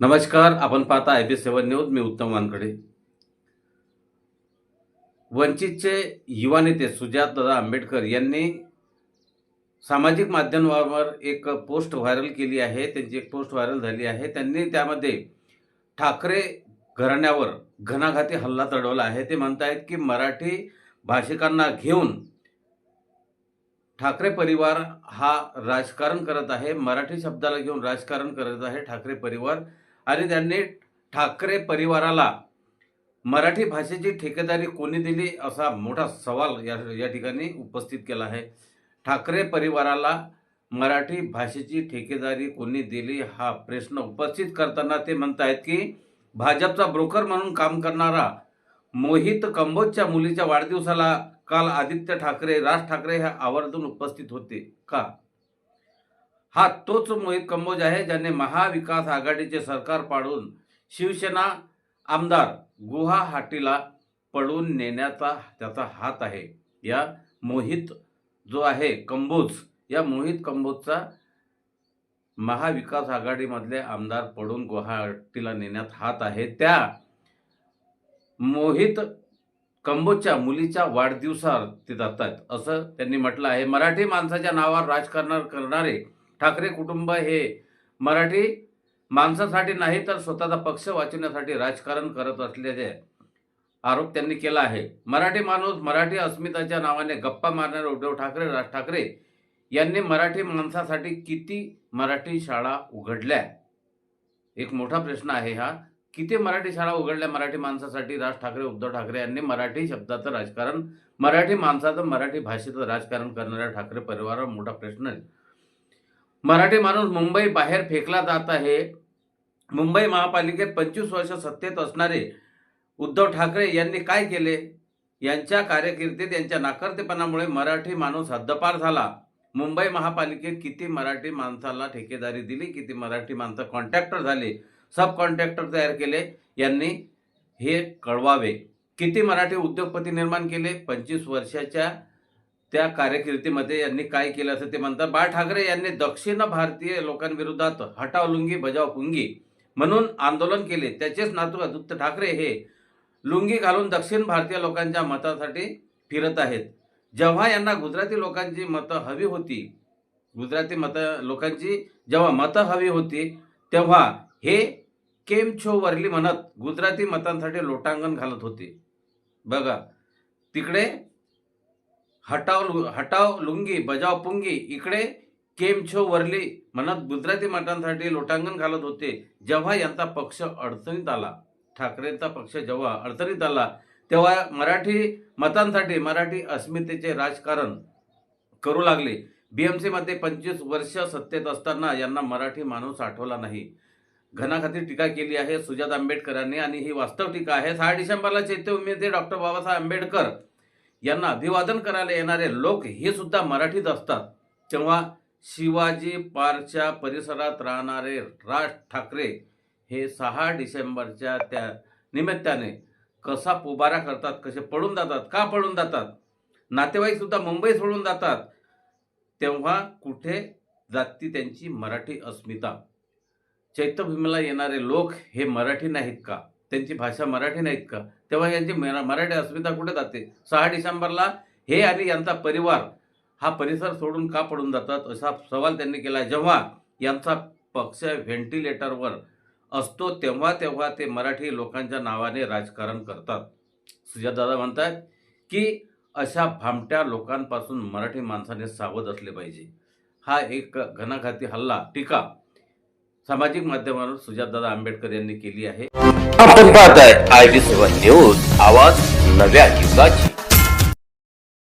नमस्कार, आपण पाहता IB7 न्यूज. मी उत्तम वानकडे. वंचितचे युवा नेते सुजातदादा आंबेडकर यांनी सामाजिक माध्यमांवर एक पोस्ट व्हायरल केली आहे. त्यांची एक पोस्ट व्हायरल झाली आहे. त्यांनी त्यामध्ये ठाकरे घराण्यावर घणाघाती हल्ला चढवला आहे. ते म्हणतायत की मराठी भाषिकांना घेऊन ठाकरे परिवार हा राजकारण करत आहे. मराठी शब्दाला घेऊन राजकारण करत आहे ठाकरे परिवार. आणि त्यांनी ठाकरे परिवाराला मराठी भाषेची ठेकेदारी कोणी दिली असा मोठा सवाल या ठिकाणी उपस्थित केला आहे. ठाकरे परिवाराला मराठी भाषेची ठेकेदारी कोणी दिली हा प्रश्न उपस्थित करताना ते म्हणतायत की भाजपचा ब्रोकर म्हणून काम करणारा मोहित कंबोजच्या मुलीच्या वाढदिवसाला काल आदित्य ठाकरे, राज ठाकरे हे आवर्जून उपस्थित होते का? हा तोच मोहित कंबोज आहे ज्याने महाविकास आघाडीचे सरकार पाडून शिवसेना आमदार गुवाहाटीला पळून नेण्याचा त्याचा हात आहे. या मोहित जो आहे कंबोज, या मोहित कंबोजचा महाविकास आघाडीमधले आमदार पळून गुवाहाटीला नेण्यात हात आहे. त्या मोहित कंबोजच्या मुलीच्या वाढदिवसावर ते जातात असं त्यांनी म्हटलं आहे. मराठी माणसाच्या नावावर राजकारण करणारे ठाकरे कुटुंब हे मराठी माणसासाठी नाही तर स्वतःचा पक्ष वाचवण्यासाठी राजकारण करत असल्याचे आरोप त्यांनी केला आहे. मराठी माणूस, मराठी अस्मिताच्या नावाने गप्पा मारणारे उद्धव ठाकरे, राज ठाकरे यांनी मराठी माणसासाठी किती मराठी शाळा उघडल्या? एक मोठा प्रश्न आहे हा. किती मराठी शाळा उघडल्या मराठी माणसासाठी? राज ठाकरे, उद्धव ठाकरे यांनी मराठी शब्दाचं राजकारण, मराठी माणसाचं, मराठी भाषेचं राजकारण करणाऱ्या ठाकरे परिवारावर मोठा प्रश्न आहे. मराठी माणूस मुंबई बाहेर फेकला जात आहे. मुंबई महापालिकेत 25 वर्ष सत्तेत असणारे उद्धव ठाकरे यांनी काय केले? यांच्या कारकिर्दीत यांच्या नाकर्तेपणामुळे मराठी माणूस हद्दपार झाला. मुंबई महापालिकेत किती मराठी माणसाला ठेकेदारी दिली, किती मराठी माणसं कॉन्ट्रॅक्टर झाले, सब कॉन्ट्रॅक्टर तयार केले, यांनी हे कळवावे. किती मराठी उद्योगपती निर्माण केले 25 वर्षाच्या त्या कारकिर्दीमध्ये यांनी काय केलं असं ते म्हणतात. बाळ ठाकरे यांनी दक्षिण भारतीय लोकांविरोधात हटाव लुंगी बजाव पुंगी म्हणून आंदोलन केले. त्याचेच नातू आदित्य ठाकरे हे लुंगी घालून दक्षिण भारतीय लोकांच्या मतासाठी फिरत आहेत. जेव्हा यांना गुजराती लोकांची मतं हवी होती, गुजराती लोकांची जेव्हा मतं हवी होती तेव्हा हे केम छो वरली म्हणत गुजराती मतांसाठी लोटांगण घालत होते. बघा, तिकडे हटाव लुंगी बजाव पुंगी, इकडे केम छो वरली म्हणत गुजराती मतांसाठी लोटांगण घालत होते. जेव्हा यांचा पक्ष अडचणीत आला, ठाकरेंचा पक्ष जेव्हा अडचणीत आला तेव्हा मराठी मतांसाठी, मराठी अस्मितेचे राजकारण करू लागले. BMC मध्ये 25 वर्ष सत्तेत असताना यांना मराठी माणूस आठवला नाही. घणाघाती टीका केली आहे सुजात आंबेडकरांनी आणि ही वास्तव टीका आहे. 6 डिसेंबरला चैत्यभूमीमध्ये डॉक्टर बाबासाहेब आंबेडकर यांना अभिवादन करायला येणारे लोक हे सुद्धा मराठीत असतात. तेव्हा शिवाजी पार्कच्या परिसरात राहणारे राज ठाकरे हे 6 डिसेंबरच्या त्या निमित्ताने कसा पोबारा करतात, कसे पळून जातात, का पळून जातात? नातेवाईक सुद्धा मुंबई सोडून जातात. तेव्हा कुठे जाती त्यांची मराठी अस्मिता? चैत्यभूमीला येणारे लोक हे मराठी नाहीत का? त्यांची भाषा मराठी नाहीत का? तेव्हा यांची मराठी अस्मिता कुठे जाते? 6 डिसेंबरला हे आणि यांचा परिवार हा परिसर सोडून का पडून जातात असा सवाल त्यांनी केला. जेव्हा यांचा पक्ष व्हेंटिलेटरवर असतो तेव्हा ते मराठी लोकांच्या नावाने राजकारण करतात. सुजातदादा म्हणतात की अशा भामट्या लोकांपासून मराठी माणसाने सावध असले पाहिजे. हा एक घणाघाती हल्ला, टीका सामाजिक माध्यमांवर सुजातदादा आंबेडकर यांनी केली आहे. आपण पाहताय IB7 न्यूज, आवाज नव्या युगाची.